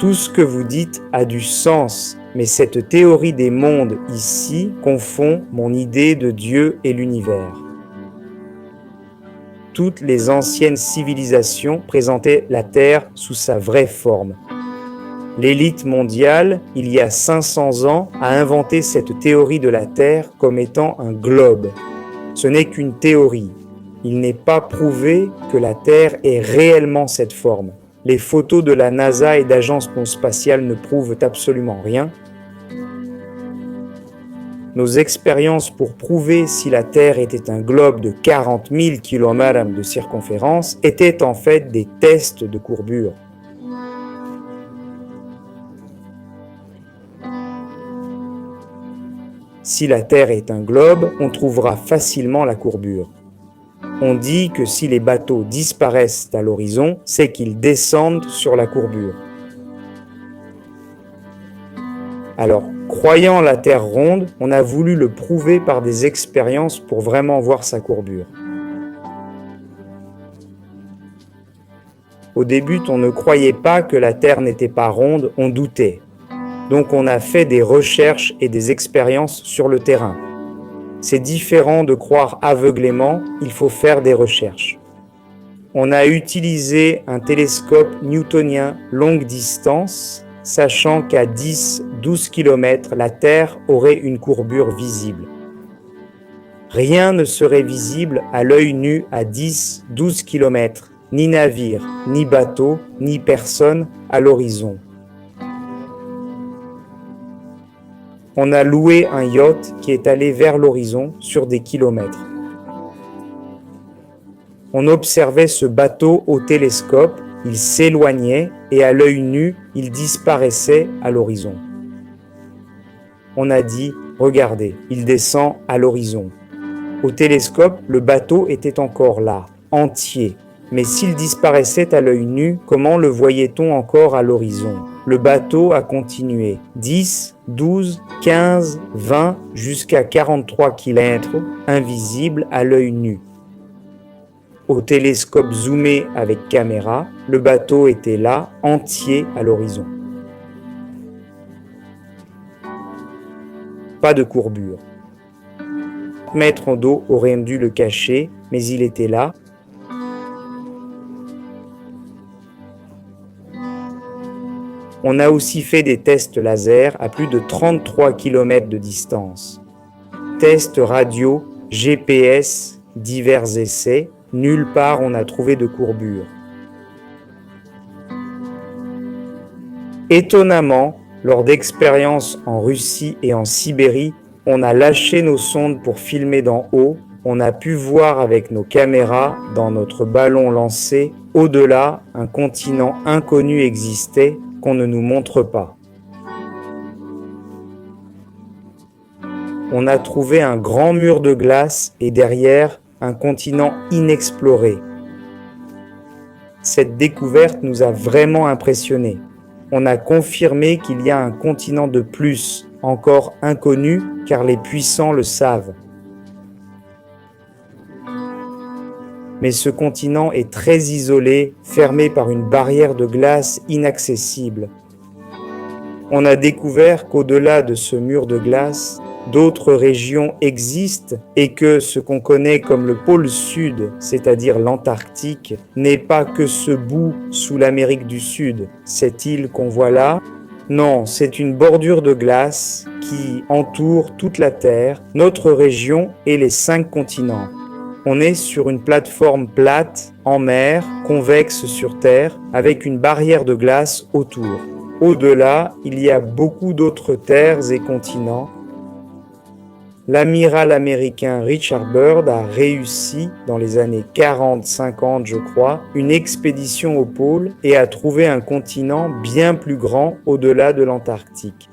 Tout ce que vous dites a du sens, mais cette théorie des mondes ici confond mon idée de Dieu et l'univers. Toutes les anciennes civilisations présentaient la Terre sous sa vraie forme. L'élite mondiale, il y a 500 ans, a inventé cette théorie de la Terre comme étant un globe. Ce n'est qu'une théorie. Il n'est pas prouvé que la Terre ait réellement cette forme. Les photos de la NASA et d'agences spatiales ne prouvent absolument rien. Nos expériences pour prouver si la Terre était un globe de 40 000 km de circonférence étaient en fait des tests de courbure. Si la Terre est un globe, on trouvera facilement la courbure. On dit que si les bateaux disparaissent à l'horizon, c'est qu'ils descendent sur la courbure. Alors, croyant la Terre ronde, on a voulu le prouver par des expériences pour vraiment voir sa courbure. Au début, on ne croyait pas que la Terre n'était pas ronde, on doutait. Donc on a fait des recherches et des expériences sur le terrain. C'est différent de croire aveuglément, il faut faire des recherches. On a utilisé un télescope newtonien longue distance, sachant qu'à 10-12 km, la Terre aurait une courbure visible. Rien ne serait visible à l'œil nu à 10-12 km, ni navire, ni bateau, ni personne à l'horizon. On a loué un yacht qui est allé vers l'horizon sur des kilomètres. On observait ce bateau au télescope, il s'éloignait et à l'œil nu, il disparaissait à l'horizon. On a dit, regardez, il descend à l'horizon. Au télescope, le bateau était encore là, entier. Mais s'il disparaissait à l'œil nu, comment le voyait-on encore à l'horizon ? Le bateau a continué 10, 12, 15, 20, jusqu'à 43 km, invisible à l'œil nu. Au télescope zoomé avec caméra, le bateau était là, entier à l'horizon. Pas de courbure. 4 mètres d'eau auraient dû le cacher, mais il était là. On a aussi fait des tests laser à plus de 33 km de distance. Tests radio, GPS, divers essais, nulle part on n'a trouvé de courbure. Étonnamment, lors d'expériences en Russie et en Sibérie, on a lâché nos sondes pour filmer d'en haut. On a pu voir avec nos caméras, dans notre ballon lancé, au-delà, un continent inconnu existait qu'on ne nous montre pas. On a trouvé un grand mur de glace et derrière, un continent inexploré. Cette découverte nous a vraiment impressionnés. On a confirmé qu'il y a un continent de plus, encore inconnu, car les puissants le savent. Mais ce continent est très isolé, fermé par une barrière de glace inaccessible. On a découvert qu'au-delà de ce mur de glace, d'autres régions existent et que ce qu'on connaît comme le pôle sud, c'est-à-dire l'Antarctique, n'est pas que ce bout sous l'Amérique du Sud. Cette île qu'on voit là, non, c'est une bordure de glace qui entoure toute la Terre, notre région et les 5 continents. On est sur une plateforme plate, en mer, convexe sur Terre, avec une barrière de glace autour. Au-delà, il y a beaucoup d'autres terres et continents. L'amiral américain Richard Byrd a réussi, dans les années 40-50 je crois, une expédition au pôle et a trouvé un continent bien plus grand au-delà de l'Antarctique.